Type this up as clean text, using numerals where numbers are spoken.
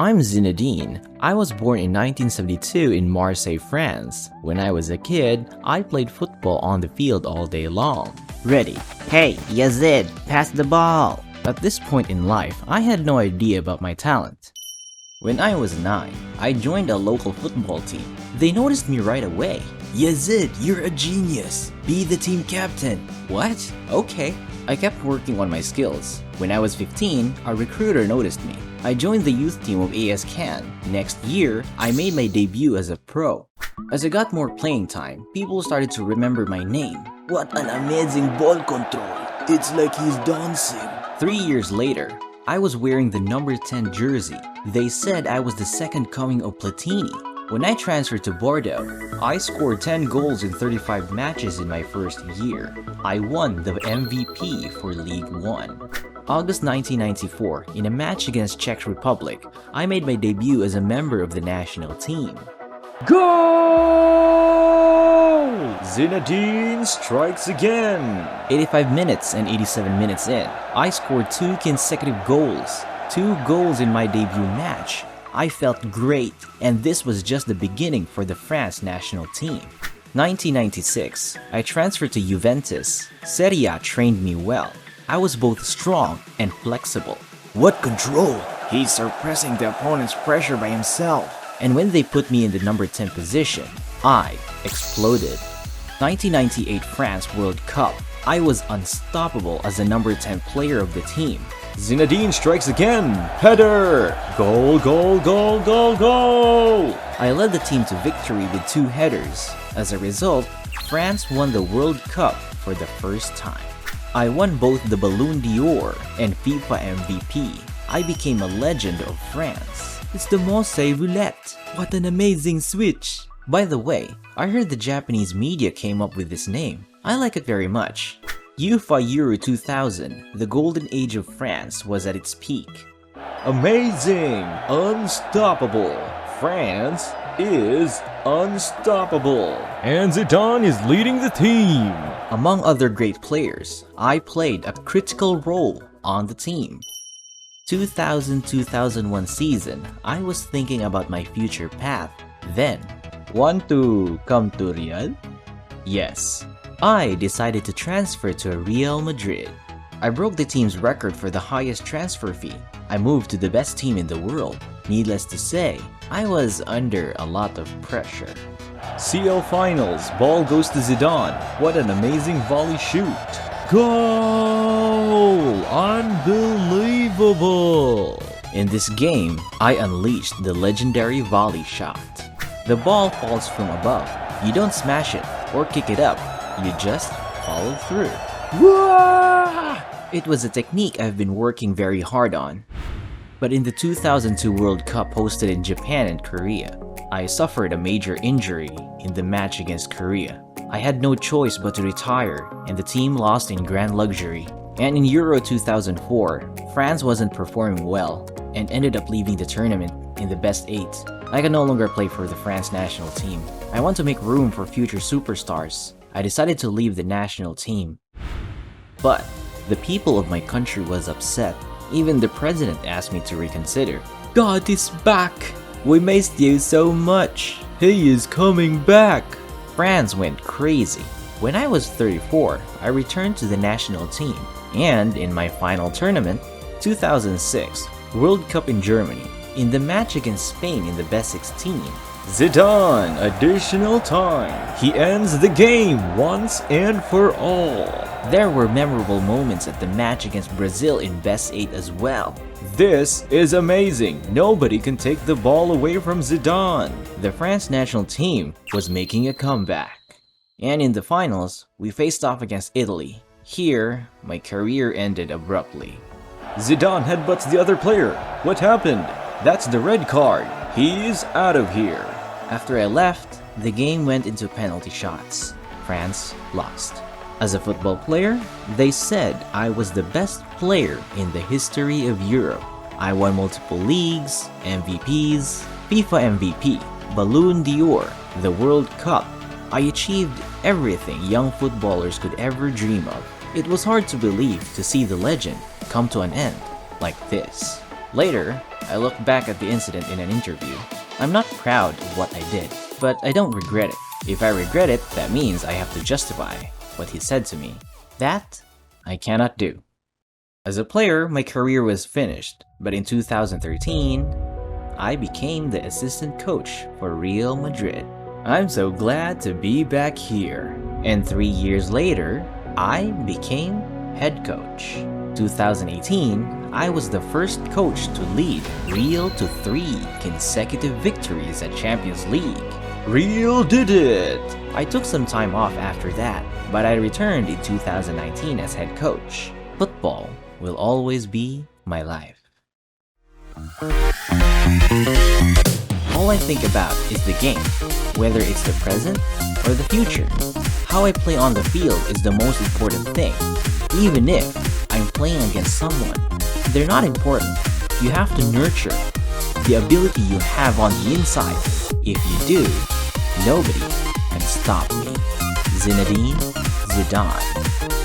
I'm Zinedine. I was born in 1972 in Marseille, France. When I was a kid, I played football on the field all day long. Ready. Hey, Yazid, pass the ball. At this point in life, I had no idea about my talent. When I was 9, I joined a local football team. They noticed me right away. Yazid, you're a genius. Be the team captain. What? Okay. I kept working on my skills. When I was 15, a recruiter noticed me. I joined the youth team of AS Cannes. Next year, I made my debut as a pro. As I got more playing time, people started to remember my name. What an amazing ball control! It's like he's dancing. 3 years later, I was wearing the number 10 jersey. They said I was the second coming of Platini. When I transferred to Bordeaux, I scored 10 goals in 35 matches in my first year. I won the MVP for League One. August 1994, in a match against Czech Republic, I made my debut as a member of the national team. Goal! Zinedine strikes again. 85 minutes and 87 minutes in, I scored 2 consecutive goals. 2 goals in my debut match. I felt great, and this was just the beginning for the France national team. 1996, I transferred to Juventus. Serie A trained me well. I was both strong and flexible. What control! He's suppressing the opponent's pressure by himself. And when they put me in the number 10 position, I exploded. 1998 France World Cup. I was unstoppable as the number 10 player of the team. Zinedine strikes again. Header! Goal, goal, goal, goal, goal! I led the team to victory with 2 headers. As a result, France won the World Cup for the first time. I won both the Ballon d'Or and FIFA MVP. I became a legend of France. It's the Marseille roulette. What an amazing switch! By the way, I heard the Japanese media came up with this name. I like it very much. UEFA Euro 2000, the golden age of France, was at its peak. Amazing! Unstoppable! France is unstoppable! And Zidane is leading the team! Among other great players, I played a critical role on the team. 2000-2001 season, I was thinking about my future path. Then, want to come to Real? Yes. I decided to transfer to Real Madrid. I broke the team's record for the highest transfer fee. I moved to the best team in the world. Needless to say, I was under a lot of pressure. CL Finals, ball goes to Zidane. What an amazing volley shoot. Goal! Unbelievable! In this game, I unleashed the legendary volley shot. The ball falls from above. You don't smash it or kick it up. You just follow through. Wah! It was a technique I've been working very hard on. But in the 2002 World Cup hosted in Japan and Korea, I suffered a major injury in the match against Korea. I had no choice but to retire, and the team lost in grand luxury. And in Euro 2004, France wasn't performing well and ended up leaving the tournament in the best 8. I can no longer play for the France national team. I want to make room for future superstars. I decided to leave the national team. But the people of my country was upset. Even the president asked me to reconsider. God is back! We missed you so much! He is coming back! France went crazy. When I was 34, I returned to the national team. And in my final tournament, 2006, World Cup in Germany, in the match against Spain in the best 16, Zidane, additional time. He ends the game once and for all. There were memorable moments at the match against Brazil in best 8 as well. This is amazing. Nobody can take the ball away from Zidane. The France national team was making a comeback. And in the finals, we faced off against Italy. Here, my career ended abruptly. Zidane headbutts the other player. What happened? That's the red card. He's out of here. After I left, the game went into penalty shots. France lost. As a football player, they said I was the best player in the history of Europe. I won multiple leagues, MVPs, FIFA MVP, Ballon d'Or, the World Cup. I achieved everything young footballers could ever dream of. It was hard to believe to see the legend come to an end like this. Later, I look back at the incident in an interview. I'm not proud of what I did, but I don't regret it. If I regret it, that means I have to justify what he said to me. That, I cannot do. As a player, my career was finished, but in 2013, I became the assistant coach for Real Madrid. I'm so glad to be back here. And 3 years later, I became head coach. 2018, I was the first coach to lead Real to 3 consecutive victories at Champions League. Real did it! I took some time off after that, but I returned in 2019 as head coach. Football will always be my life. All I think about is the game, whether it's the present or the future. How I play on the field is the most important thing. Even if I'm playing against someone, they're not important. You have to nurture the ability you have on the inside. If you do, nobody can stop me. Zinedine Zidane.